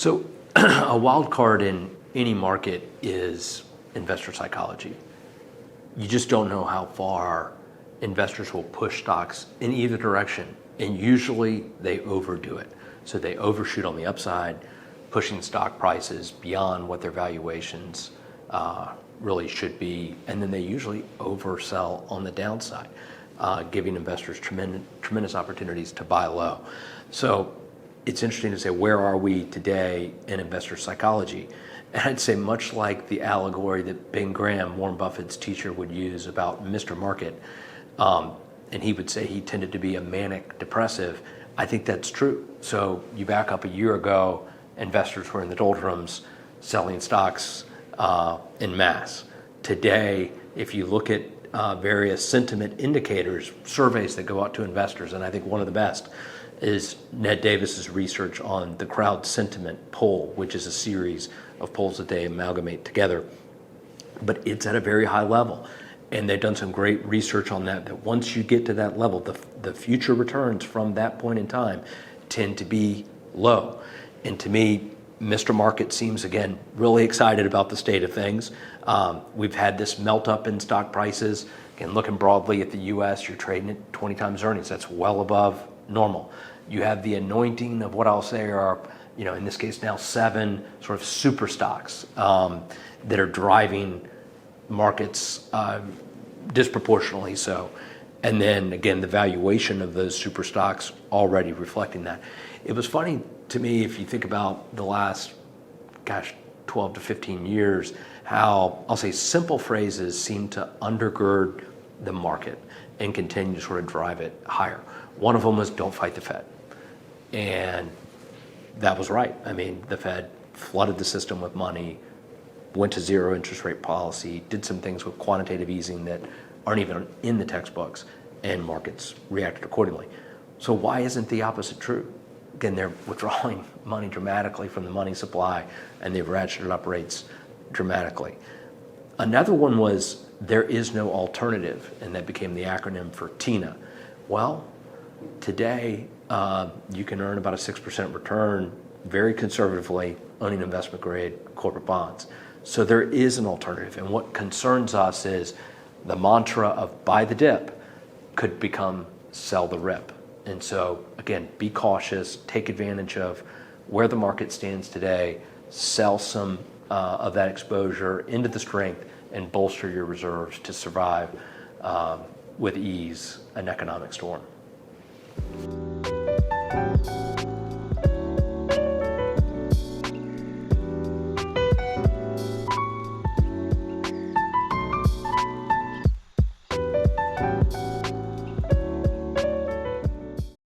So a wild card in any market is investor psychology. You just don't know how far investors will push stocks in either direction. And usually they overdo it. So they overshoot on the upside, pushing stock prices beyond what their valuations really should be. And then they usually oversell on the downside, giving investors tremendous opportunities to buy low. So it's interesting to say, where are we today in investor psychology? And I'd say much like the allegory that Ben Graham, Warren Buffett's teacher, would use about Mr. Market, and he would say he tended to be a manic depressive. I think that's true. So you back up a year ago, investors were in the doldrums selling stocks en masse. Today, if you look at various sentiment indicators, surveys that go out to investors, and I think one of the best is Ned Davis's research on the crowd sentiment poll, which is a series of polls that they amalgamate together. But it's at a very high level. And they've done some great research on that once you get to that level, the future returns from that point in time tend to be low. And to me, Mr. Market seems, again, really excited about the state of things. We've had this melt up in stock prices. Again, looking broadly at the U.S., you're trading at 20 times earnings. That's well above normal. You have the anointing of what I'll say are, in this case now 7 sort of super stocks that are driving markets disproportionately so. And then again, the valuation of those super stocks already reflecting that. It was funny to me, if you think about the last, 12 to 15 years, how I'll say simple phrases seem to undergird the market and continue to sort of drive it higher. One of them was don't fight the Fed. And that was right. I mean, the Fed flooded the system with money, went to zero interest rate policy, did some things with quantitative easing that aren't even in the textbooks, and markets reacted accordingly. So why isn't the opposite true? Again, they're withdrawing money dramatically from the money supply, and they've ratcheted up rates dramatically. Another one was there is no alternative, and that became the acronym for TINA. Well, today you can earn about a 6% return very conservatively owning investment grade corporate bonds. So there is an alternative, and what concerns us is the mantra of buy the dip could become sell the rip. And so again, be cautious, take advantage of where the market stands today, sell some of that exposure into the strength, and bolster your reserves to survive with ease an economic storm.